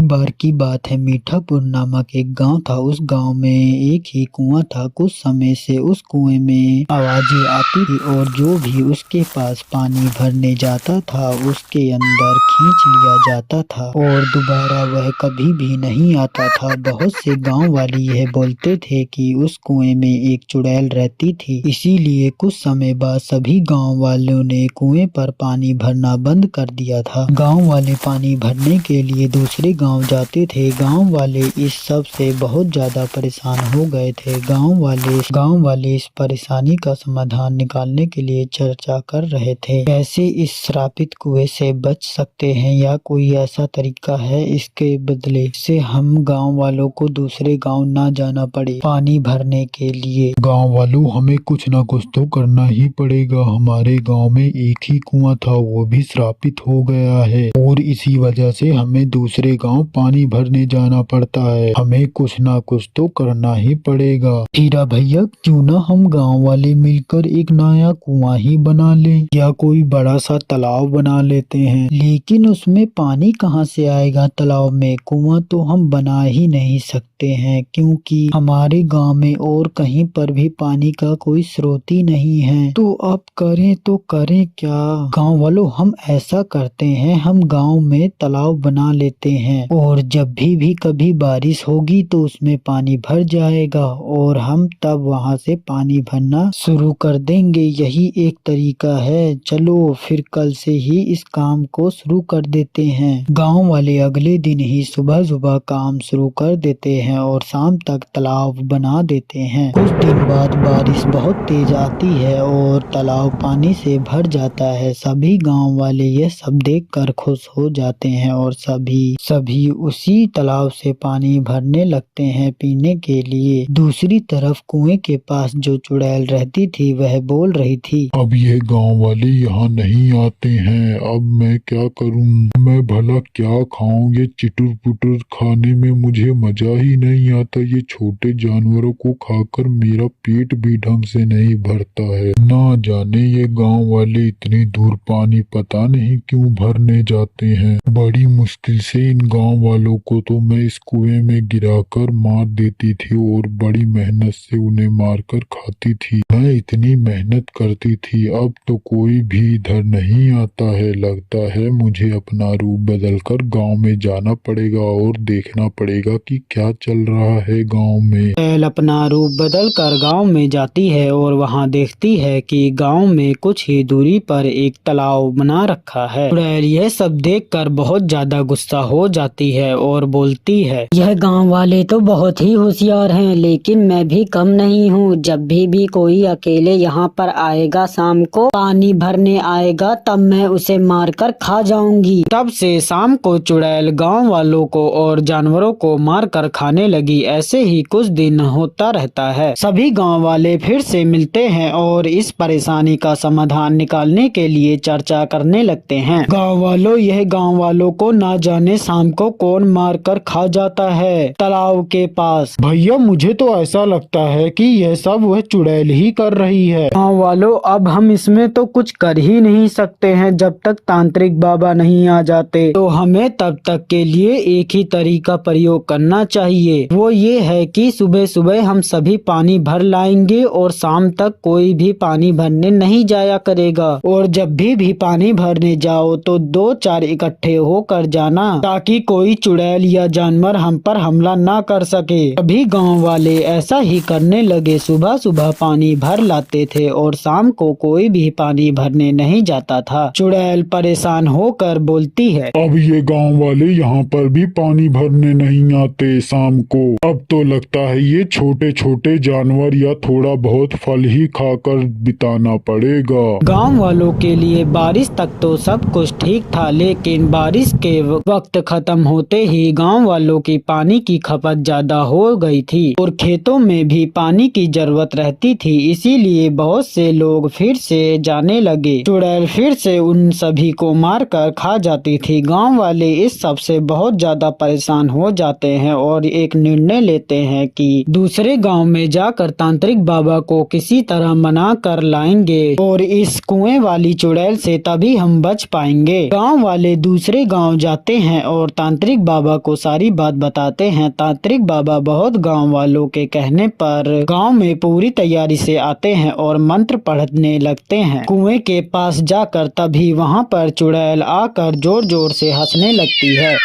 बार की बात है, मीठापुर नामक एक गांव था। उस गांव में एक ही कुआं था। कुछ समय से उस कुएं में आवाजें आती थी और जो भी उसके पास पानी भरने जाता था उसके अंदर खींच लिया जाता था और दोबारा वह कभी भी नहीं आता था। बहुत से गांव वाले यह बोलते थे कि उस कुएं में एक चुड़ैल रहती थी। इसीलिए कुछ समय बाद सभी गांव वालों ने कुएं पर पानी भरना बंद कर दिया था। गांव वाले पानी भरने के लिए दूसरे गांव जाते थे। गांव वाले इस सब से बहुत ज्यादा परेशान हो गए थे। गांव वाले इस परेशानी का समाधान निकालने के लिए चर्चा कर रहे थे। कैसे इस श्रापित कुएं से बच सकते हैं या कोई ऐसा तरीका है इसके बदले से हम गांव वालों को दूसरे गांव ना जाना पड़े पानी भरने के लिए। गांव वालों, हमें कुछ ना कुछ तो करना ही पड़ेगा। हमारे गांव में एक ही कुआं था, वो भी श्रापित हो गया है और इसी वजह से हमें दूसरे गांव पानी भरने जाना पड़ता है। हमें कुछ ना कुछ तो करना ही पड़ेगा। हीरा भैया, क्यों ना हम गांव वाले मिलकर एक नया कुआं ही बना लें या कोई बड़ा सा तालाब बना लेते हैं। लेकिन उसमें पानी कहाँ से आएगा तालाब में? कुआं तो हम बना ही नहीं सकते हैं क्योंकि हमारे गांव में और कहीं पर भी पानी का कोई स्रोत ही नहीं है। तो अब करें तो करें क्या? गांव वालों, हम ऐसा करते हैं, हम गांव में तालाब बना लेते हैं और जब भी कभी बारिश होगी तो उसमें पानी भर जाएगा और हम तब वहां से पानी भरना शुरू कर देंगे। यही एक तरीका है। चलो फिर कल से ही इस काम को शुरू कर देते हैं। गांव वाले अगले दिन ही सुबह सुबह काम शुरू कर देते हैं और शाम तक तालाब बना देते हैं। कुछ दिन बाद बारिश बहुत तेज आती है और तालाब पानी से भर जाता है। सभी गांव वाले यह सब देखकर खुश हो जाते हैं और सभी उसी तालाब से पानी भरने लगते हैं पीने के लिए। दूसरी तरफ कुएं के पास जो चुड़ैल रहती थी वह बोल रही थी, अब ये गांव वाले यहाँ नहीं आते हैं, अब मैं क्या करूं? मैं भला क्या खाऊं? ये चिटुर पुटुर खाने में मुझे मजा ही नहीं आता। ये छोटे जानवरों को खाकर मेरा पेट भी ढंग से नहीं भरता है। ना जाने ये गांव वाले इतनी दूर पानी पता नहीं क्यों भरने जाते हैं। बड़ी मुश्किल से इन गांव वालों को तो मैं इस कुएं में गिराकर मार देती थी और बड़ी मेहनत से उन्हें मारकर खाती थी। मैं इतनी मेहनत करती थी, अब तो कोई भी इधर नहीं आता है। लगता है मुझे अपना रूप बदलकर गांव में जाना पड़ेगा और देखना पड़ेगा कि क्या चल रहा है गांव में। चुड़ैल अपना रूप बदल कर गाँव में जाती है और वहाँ देखती है कि गाँव में कुछ ही दूरी पर एक तालाब बना रखा है। चुड़ैल यह सब देखकर बहुत ज्यादा गुस्सा हो जाती है और बोलती है, यह गांव वाले तो बहुत ही होशियार हैं, लेकिन मैं भी कम नहीं हूँ। जब भी कोई अकेले यहाँ पर आएगा, शाम को पानी भरने आएगा, तब मैं उसे मारकर खा जाऊंगी। तब से शाम को चुड़ैल गांव वालों को और जानवरों को मारकर खाने लगी। ऐसे ही कुछ दिन होता रहता है। सभी गांव वाले फिर से मिलते हैं और इस परेशानी का समाधान निकालने के लिए चर्चा करने लगते हैं। गांव वालों, यह गांव वालों को ना जाने शाम को कौन मार कर खा जाता है तालाब के पास। भैया, मुझे तो ऐसा लगता है कि यह सब वह चुड़ैल ही कर रही है। गांव वालों, अब हम इसमें तो कुछ कर ही नहीं सकते हैं। जब तक तांत्रिक बाबा नहीं आ जाते तो हमें तब तक के लिए एक ही तरीका प्रयोग करना चाहिए। वो ये है कि सुबह सुबह हम सभी पानी भर लाएंगे और शाम तक कोई भी पानी भरने नहीं जाया करेगा। और जब भी पानी भरने जाओ तो 2-4 इकट्ठे होकर जाना ताकि कोई चुड़ैल या जानवर हम पर हमला ना कर सके। सभी गांव वाले ऐसा ही करने लगे। सुबह सुबह पानी भर लाते थे और शाम को कोई भी पानी भरने नहीं जाता था। चुड़ैल परेशान होकर बोलती है, अब ये गांव वाले यहाँ पर भी पानी भरने नहीं आते शाम को। अब तो लगता है ये छोटे छोटे जानवर या थोड़ा बहुत फल ही खाकर बिताना पड़ेगा। गांव वालों के लिए बारिश तक तो सब कुछ ठीक था, लेकिन बारिश के वक्त खत्म होते ही गांव वालों की पानी की खपत ज्यादा हो गई थी और खेतों में भी पानी की जरूरत रहती थी। इसीलिए बहुत से लोग फिर से जाने लगे। चुड़ैल फिर से उन सभी को मारकर खा जाती थी। गांव वाले इस सब से बहुत ज्यादा परेशान हो जाते हैं और एक निर्णय लेते हैं कि दूसरे गांव में जाकर तांत्रिक बाबा को किसी तरह मना कर लाएंगे और इस कुएं वाली चुड़ैल से तभी हम बच पाएंगे। गांव वाले दूसरे गांव जाते हैं और तांत्रिक बाबा को सारी बात बताते हैं। तांत्रिक बाबा बहुत गांव वालों के कहने पर गांव में पूरी तैयारी से आते हैं और मंत्र पढ़ने लगते हैं। कुएं के पास जाकर तभी वहां पर चुड़ैल आकर जोर जोर से हंसने लगती है।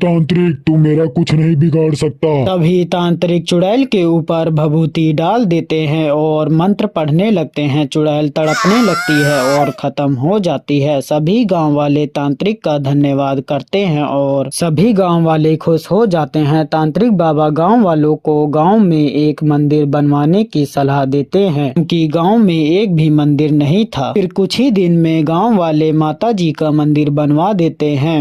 तांत्रिक, तू मेरा कुछ नहीं बिगाड़ सकता। तभी तांत्रिक चुड़ैल के ऊपर भभूति डाल देते हैं और मंत्र पढ़ने लगते हैं। चुड़ैल तड़पने लगती है और खत्म हो जाती है। सभी गांव वाले तांत्रिक का धन्यवाद करते हैं और सभी गांव वाले खुश हो जाते हैं। तांत्रिक बाबा गांव वालों को गांव में एक मंदिर बनवाने की सलाह देते हैं, क्योंकि गांव में एक भी मंदिर नहीं था। फिर कुछ ही दिन में गांव वाले माता जी का मंदिर बनवा देते हैं।